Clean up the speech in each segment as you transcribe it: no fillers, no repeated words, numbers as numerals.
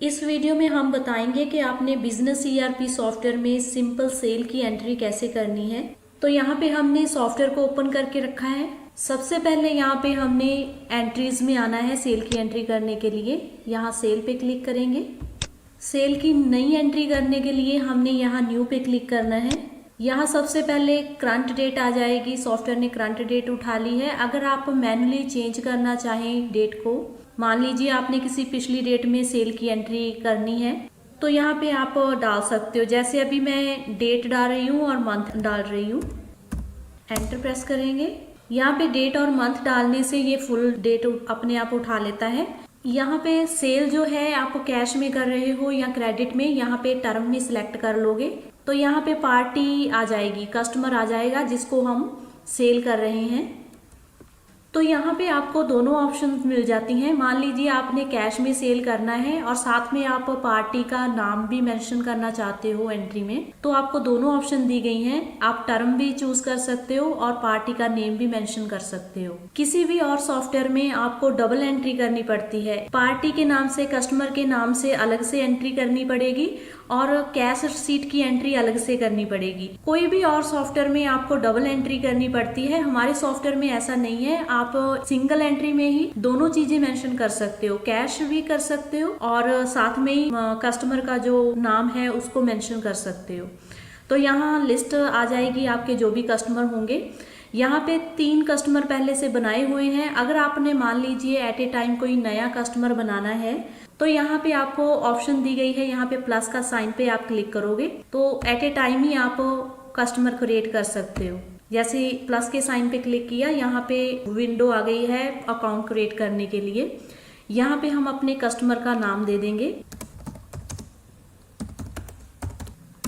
इस वीडियो में हम बताएंगे कि आपने बिजनेस ईआरपी सॉफ्टवेयर में सिंपल सेल की एंट्री कैसे करनी है। तो यहाँ पे हमने सॉफ्टवेयर को ओपन करके रखा है। सबसे पहले यहाँ पे हमने एंट्रीज में आना है सेल की एंट्री करने के लिए। यहाँ सेल पे क्लिक करेंगे। सेल की नई एंट्री करने के लिए हमने यहाँ न्यू पे क्लिक करना है। यहाँ सबसे पहले करंट डेट आ जाएगी, सॉफ्टवेयर ने करंट डेट उठा ली है। अगर आप मैन्युअली चेंज करना चाहें डेट को, मान लीजिए आपने किसी पिछली डेट में सेल की एंट्री करनी है तो यहाँ पे आप डाल सकते हो। जैसे अभी मैं डेट डाल रही हूँ और मंथ डाल रही हूँ। एंटर प्रेस करेंगे। यहाँ पे डेट और मंथ डालने से ये फुल डेट अपने आप उठा लेता है। यहाँ पे सेल जो है आप कैश में कर रहे हो या क्रेडिट में, यहाँ पे टर्म में सिलेक्ट कर लोगे तो यहाँ पे पार्टी आ जाएगी, कस्टमर आ जाएगा जिसको हम सेल कर रहे हैं। तो यहाँ पे आपको दोनों ऑप्शन मिल जाती हैं। मान लीजिए आपने कैश में सेल करना है और साथ में आप पार्टी का नाम भी मेंशन करना चाहते हो एंट्री में, तो आपको दोनों ऑप्शन दी गई हैं। आप टर्म भी चूज कर सकते हो और पार्टी का नेम भी मेंशन कर सकते हो। किसी भी और सॉफ्टवेयर में आपको डबल एंट्री करनी पड़ती है। पार्टी के नाम से, कस्टमर के नाम से अलग से एंट्री करनी पड़ेगी और कैश रिसीट की एंट्री अलग से करनी पड़ेगी। कोई भी और सॉफ्टवेयर में आपको डबल एंट्री करनी पड़ती है। हमारे सॉफ्टवेयर में ऐसा नहीं है। आप सिंगल एंट्री में ही दोनों चीजें मेंशन कर सकते हो, कैश भी कर सकते हो और साथ में ही कस्टमर का जो नाम है उसको मेंशन कर सकते हो। तो यहाँ लिस्ट आ जाएगी आपके जो भी कस्टमर होंगे। यहाँ पे 3 कस्टमर पहले से बनाए हुए हैं। अगर आपने मान लीजिए एट ए टाइम कोई नया कस्टमर बनाना है तो यहाँ पे आपको ऑप्शन दी गई है, यहाँ पे प्लस का साइन पे आप क्लिक करोगे तो एट ए टाइम ही आप कस्टमर क्रिएट कर सकते हो। जैसे प्लस के साइन पे क्लिक किया, यहाँ पे विंडो आ गई है अकाउंट क्रिएट करने के लिए। यहाँ पे हम अपने कस्टमर का नाम दे देंगे,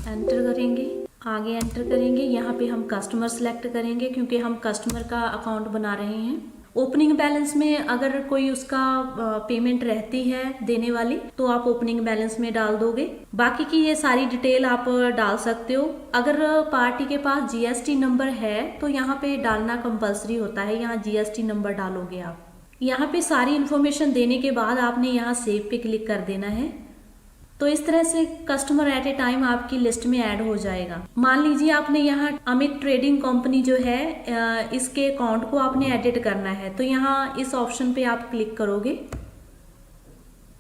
एंटर करेंगे, आगे एंटर करेंगे। यहाँ पे हम कस्टमर सेलेक्ट करेंगे क्योंकि हम कस्टमर का अकाउंट बना रहे हैं। ओपनिंग बैलेंस में अगर कोई उसका पेमेंट रहती है देने वाली तो आप ओपनिंग बैलेंस में डाल दोगे। बाकी की ये सारी डिटेल आप डाल सकते हो। अगर पार्टी के पास जीएसटी नंबर है तो यहाँ पे डालना कंपलसरी होता है, यहाँ जीएसटी नंबर डालोगे आप। यहाँ पे सारी इन्फॉर्मेशन देने के बाद आपने यहाँ सेव पे क्लिक कर देना है। तो इस तरह से कस्टमर एट ए टाइम आपकी लिस्ट में ऐड हो जाएगा। मान लीजिए आपने यहाँ अमित ट्रेडिंग कंपनी जो है इसके अकाउंट को आपने एडिट करना है तो यहाँ इस ऑप्शन पे आप क्लिक करोगे।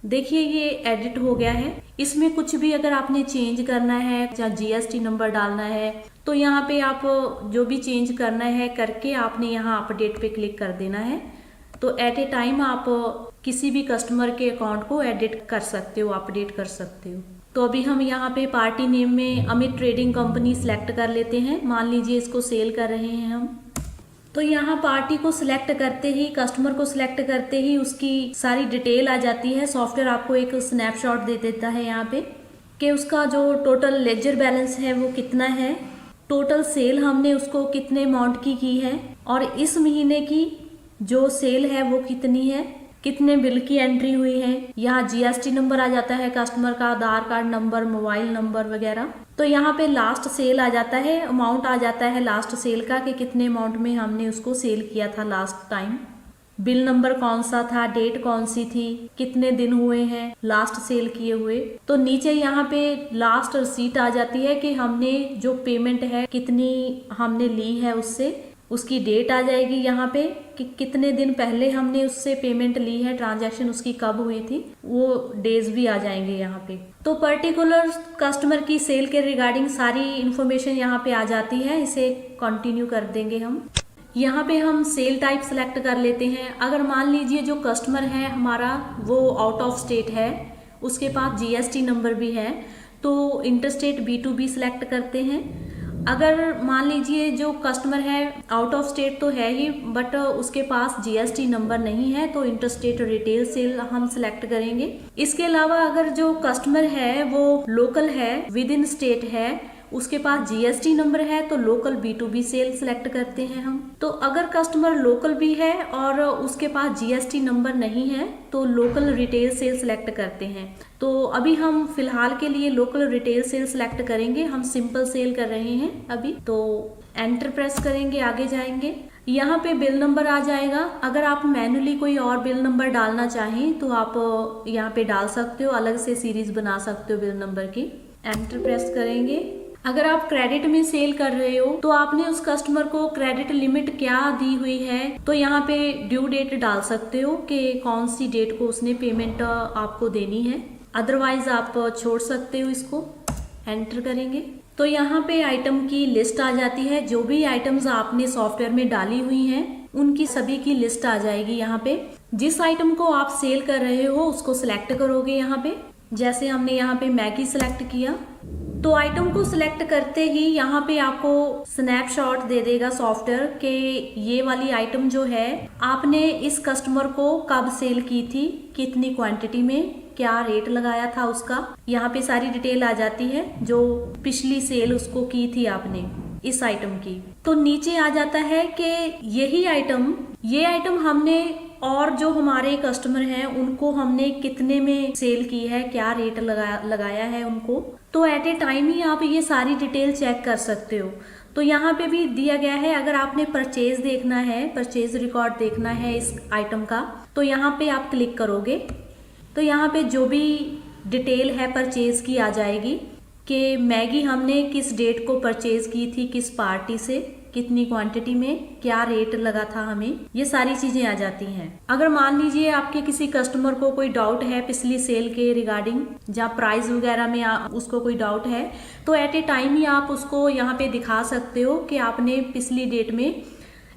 देखिए ये एडिट हो गया है। इसमें कुछ भी अगर आपने चेंज करना है या जीएसटी नंबर डालना है तो यहाँ पे आप जो भी चेंज करना है करके आपने यहाँ अपडेट पे क्लिक कर देना है। तो एट ए टाइम आप किसी भी कस्टमर के अकाउंट को एडिट कर सकते हो, अपडेट कर सकते हो। तो अभी हम यहाँ पे पार्टी नेम में अमित ट्रेडिंग कंपनी सिलेक्ट कर लेते हैं। मान लीजिए इसको सेल कर रहे हैं हम। तो यहाँ पार्टी को सिलेक्ट करते ही, कस्टमर को सिलेक्ट करते ही उसकी सारी डिटेल आ जाती है। सॉफ्टवेयर आपको एक स्नैपशॉट दे देता है यहाँ पे कि उसका जो टोटल लेजर बैलेंस है वो कितना है, टोटल सेल हमने उसको कितने अमाउंट की है और इस महीने की जो सेल है वो कितनी है, कितने बिल की एंट्री हुई है। यहाँ जीएसटी नंबर आ जाता है, कस्टमर का आधार कार्ड नंबर, मोबाइल नंबर वगैरह। तो यहाँ पे लास्ट सेल आ जाता है, अमाउंट आ जाता है लास्ट सेल का कि कितने अमाउंट में हमने उसको सेल किया था लास्ट टाइम, बिल नंबर कौन सा था, डेट कौन सी थी, कितने दिन हुए हैं लास्ट सेल किए हुए। तो नीचे यहाँ पे लास्ट रिसीट आ जाती है कि हमने जो पेमेंट है कितनी हमने ली है उससे, उसकी डेट आ जाएगी यहाँ पे कि कितने दिन पहले हमने उससे पेमेंट ली है, ट्रांजैक्शन उसकी कब हुई थी, वो डेज भी आ जाएंगे यहाँ पे। तो पर्टिकुलर कस्टमर की सेल के रिगार्डिंग सारी इन्फॉर्मेशन यहाँ पे आ जाती है। इसे कंटिन्यू कर देंगे हम। यहाँ पे हम सेल टाइप सेलेक्ट कर लेते हैं। अगर मान लीजिए जो कस्टमर है हमारा वो आउट ऑफ स्टेट है, उसके पास जीएसटी नंबर भी है, तो इंटरस्टेट B2B सिलेक्ट करते हैं। अगर मान लीजिए जो कस्टमर है आउट ऑफ स्टेट तो है ही बट उसके पास जीएसटी नंबर नहीं है तो इंटरस्टेट रिटेल सेल हम सिलेक्ट करेंगे। इसके अलावा अगर जो कस्टमर है वो लोकल है, विद इन स्टेट है, उसके पास जीएसटी नंबर है तो लोकल B2B सेल सिलेक्ट करते हैं हम। तो अगर कस्टमर लोकल भी है और उसके पास जीएसटी नंबर नहीं है तो लोकल रिटेल सेल सिलेक्ट करते हैं। तो अभी हम फिलहाल के लिए लोकल रिटेल सेल सिलेक्ट करेंगे। हम सिंपल सेल कर रहे हैं अभी। तो एंटर प्रेस करेंगे, आगे जाएंगे। यहाँ पे बिल नंबर आ जाएगा। अगर आप मैन्युअली कोई और बिल नंबर डालना चाहें तो आप यहाँ पे डाल सकते हो, अलग से सीरीज बना सकते हो बिल नंबर की। एंटर प्रेस करेंगे। अगर आप क्रेडिट में सेल कर रहे हो तो आपने उस कस्टमर को क्रेडिट लिमिट क्या दी हुई है, तो यहाँ पे ड्यू डेट डाल सकते हो कि कौन सी डेट को उसने पेमेंट आपको देनी है, अदरवाइज आप छोड़ सकते हो इसको। एंटर करेंगे तो यहाँ पे आइटम की लिस्ट आ जाती है। जो भी आइटम्स आपने सॉफ्टवेयर में डाली हुई हैं उनकी सभी की लिस्ट आ जाएगी। यहाँ पे जिस आइटम को आप सेल कर रहे हो उसको सिलेक्ट करोगे। यहाँ पे जैसे हमने यहाँ पे मैगी सिलेक्ट किया तो आइटम को सिलेक्ट करते ही यहाँ पे आपको स्नैपशॉट दे देगा सॉफ्टवेयर कि ये वाली आइटम जो है आपने इस कस्टमर को कब सेल की थी, कितनी क्वांटिटी में, क्या रेट लगाया था उसका। यहाँ पे सारी डिटेल आ जाती है जो पिछली सेल उसको की थी आपने इस आइटम की। तो नीचे आ जाता है कि यही आइटम, ये आइटम हमने और जो हमारे कस्टमर हैं उनको हमने कितने में सेल की है, क्या रेट लगाया है उनको। तो एट ए टाइम ही आप ये सारी डिटेल चेक कर सकते हो। तो यहाँ पे भी दिया गया है, अगर आपने परचेज देखना है, परचेज रिकॉर्ड देखना है इस आइटम का, तो यहाँ पे आप क्लिक करोगे तो यहाँ पे जो भी डिटेल है परचेज की आ जाएगी कि मैगी हमने किस डेट को परचेज की थी, किस पार्टी से, कितनी क्वांटिटी में, क्या रेट लगा था हमें, ये सारी चीजें आ जाती हैं। अगर मान लीजिए आपके किसी कस्टमर को कोई डाउट है पिछली सेल के रिगार्डिंग, जहाँ प्राइस वगैरह में उसको कोई डाउट है, तो एट ए टाइम ही आप उसको यहाँ पे दिखा सकते हो कि आपने पिछली डेट में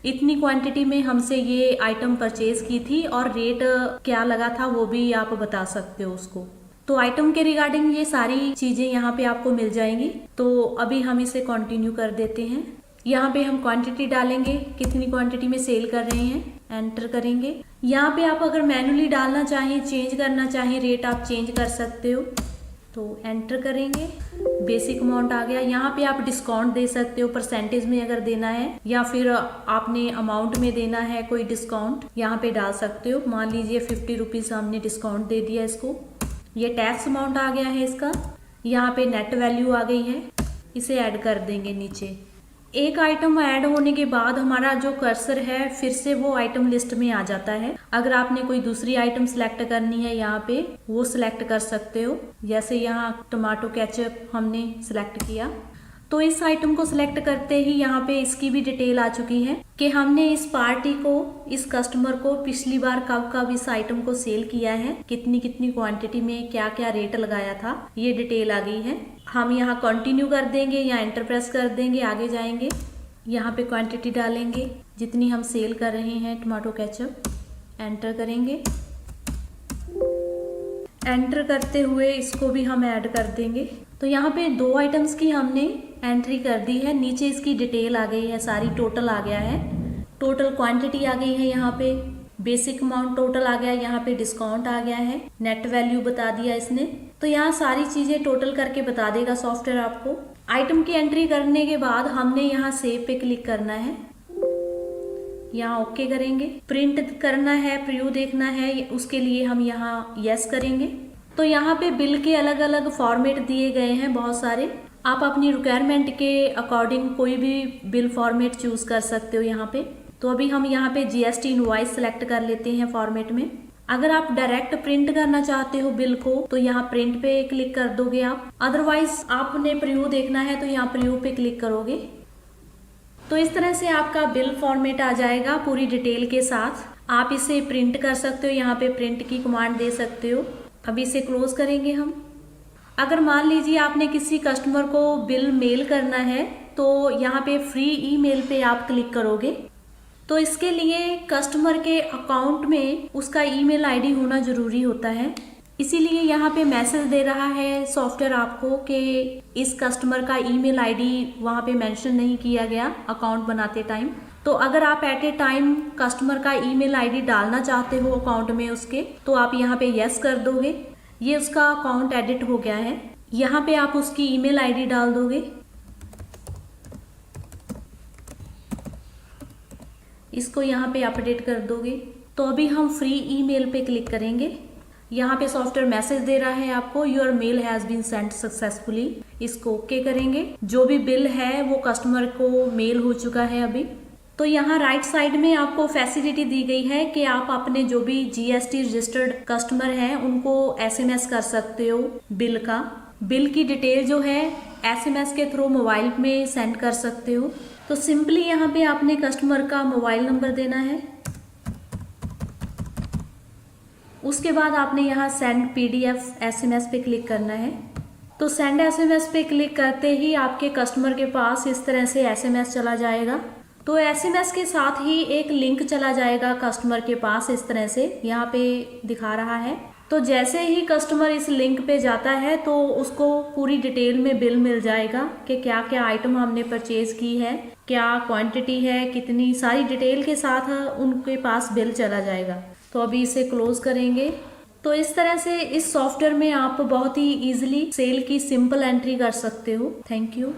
इतनी क्वांटिटी में हमसे ये आइटम परचेज की थी और रेट क्या लगा था वो भी आप बता सकते हो उसको। तो आइटम के रिगार्डिंग ये सारी चीजें यहाँ पे आपको मिल जाएंगी। तो अभी हम इसे कंटिन्यू कर देते हैं। यहाँ पे हम क्वांटिटी डालेंगे, कितनी क्वांटिटी में सेल कर रहे हैं, एंटर करेंगे। यहाँ पे आप अगर मैन्युअली डालना चाहें, चेंज करना चाहें रेट, आप चेंज कर सकते हो। तो एंटर करेंगे, बेसिक अमाउंट आ गया। यहाँ पे आप डिस्काउंट दे सकते हो, परसेंटेज में अगर देना है या फिर आपने अमाउंट में देना है कोई डिस्काउंट, यहाँ पे डाल सकते हो। मान लीजिए 50 रुपीज हमने डिस्काउंट दे दिया इसको। ये टैक्स अमाउंट आ गया है इसका। यहाँ पे नेट वैल्यू आ गई है, इसे ऐड कर देंगे नीचे। एक आइटम ऐड होने के बाद हमारा जो कर्सर है फिर से वो आइटम लिस्ट में आ जाता है। अगर आपने कोई दूसरी आइटम सिलेक्ट करनी है यहाँ पे वो सिलेक्ट कर सकते हो। जैसे यहाँ टमाटो केचप हमने सिलेक्ट किया तो इस आइटम को सिलेक्ट करते ही यहाँ पे इसकी भी डिटेल आ चुकी है कि हमने इस पार्टी को, इस कस्टमर को पिछली बार कब कब इस आइटम को सेल किया है, कितनी कितनी क्वांटिटी में क्या क्या रेट लगाया था, ये डिटेल आ गई है। हम यहाँ कंटिन्यू कर देंगे या एंटर प्रेस कर देंगे, आगे जाएंगे। यहाँ पे क्वांटिटी डालेंगे जितनी हम सेल कर रहे हैं टमाटो केचप, एंटर करेंगे। एंटर करते हुए इसको भी हम ऐड कर देंगे। तो यहाँ पे 2 आइटम्स की हमने एंट्री कर दी है। नीचे इसकी डिटेल आ गई है, सारी टोटल आ गया है, टोटल क्वांटिटी आ गई है, यहाँ पे बेसिक अमाउंट टोटल आ गया, यहाँ पे डिस्काउंट आ गया है, नेट वैल्यू बता दिया इसने। तो यहाँ सारी चीजें टोटल करके बता देगा सॉफ्टवेयर आपको। आइटम की एंट्री करने के बाद हमने यहाँ सेव पे क्लिक करना है, यहाँ ओके करेंगे। प्रिंट करना है, प्रीव्यू देखना है, उसके लिए हम यहाँ यस करेंगे। तो यहाँ पे बिल के अलग अलग फॉर्मेट दिए गए हैं बहुत सारे, आप अपनी रिक्वायरमेंट के अकॉर्डिंग कोई भी बिल फॉर्मेट चूज कर सकते हो यहाँ पे। तो अभी हम यहाँ पे GST इनवॉइस सेलेक्ट कर लेते हैं फॉर्मेट में। अगर आप डायरेक्ट प्रिंट करना चाहते हो बिल को तो यहाँ प्रिंट पे क्लिक कर दोगे आप, अदरवाइज आपने प्रीव्यू देखना है तो यहाँ प्रीव्यू पे क्लिक करोगे। तो इस तरह से आपका बिल फॉर्मेट आ जाएगा पूरी डिटेल के साथ। आप इसे प्रिंट कर सकते हो, यहाँ पे प्रिंट की कमांड दे सकते हो। अभी इसे क्लोज करेंगे हम। अगर मान लीजिए आपने किसी कस्टमर को बिल मेल करना है तो यहाँ पे फ्री ईमेल पे आप क्लिक करोगे। तो इसके लिए कस्टमर के अकाउंट में उसका ईमेल आईडी होना जरूरी होता है, इसीलिए यहाँ पे मैसेज दे रहा है सॉफ्टवेयर आपको कि इस कस्टमर का ईमेल आईडी वहाँ पे मेंशन नहीं किया गया अकाउंट बनाते टाइम। तो अगर आप एट ए टाइम कस्टमर का ईमेल आईडी डालना चाहते हो अकाउंट में उसके, तो आप यहाँ पे यस कर दोगे। ये उसका अकाउंट एडिट हो गया है। यहाँ पे आप उसकी ईमेल आईडी डाल दोगे, इसको यहाँ पे अपडेट कर दोगे। तो अभी हम फ्री ईमेल पे क्लिक करेंगे। यहाँ पे सॉफ्टवेयर मैसेज दे रहा है आपको, your mail has been sent successfully. इसको ओके करेंगे। जो भी बिल है वो कस्टमर को मेल हो चुका है अभी। तो यहाँ राइट साइड में आपको फैसिलिटी दी गई है कि आप अपने जो भी जीएसटी रजिस्टर्ड कस्टमर हैं उनको एसएमएस कर सकते हो बिल की डिटेल जो है एसएमएस के थ्रू मोबाइल में सेंड कर सकते हो। तो सिंपली यहाँ पे आपने कस्टमर का मोबाइल नंबर देना है, उसके बाद आपने यहाँ सेंड पीडीएफ एसएमएस पे क्लिक करना है। तो सेंड एसएमएस पे क्लिक करते ही आपके कस्टमर के पास इस तरह से एसएमएस चला जाएगा। तो एसएमएस के साथ ही एक लिंक चला जाएगा कस्टमर के पास, इस तरह से यहाँ पे दिखा रहा है। तो जैसे ही कस्टमर इस लिंक पे जाता है तो उसको पूरी डिटेल में बिल मिल जाएगा कि क्या क्या आइटम हमने परचेज की है, क्या क्वांटिटी है, कितनी, सारी डिटेल के साथ उनके पास बिल चला जाएगा। तो अभी इसे क्लोज करेंगे। तो इस तरह से इस सॉफ्टवेयर में आप बहुत ही इजीली सेल की सिंपल एंट्री कर सकते हो। Thank you.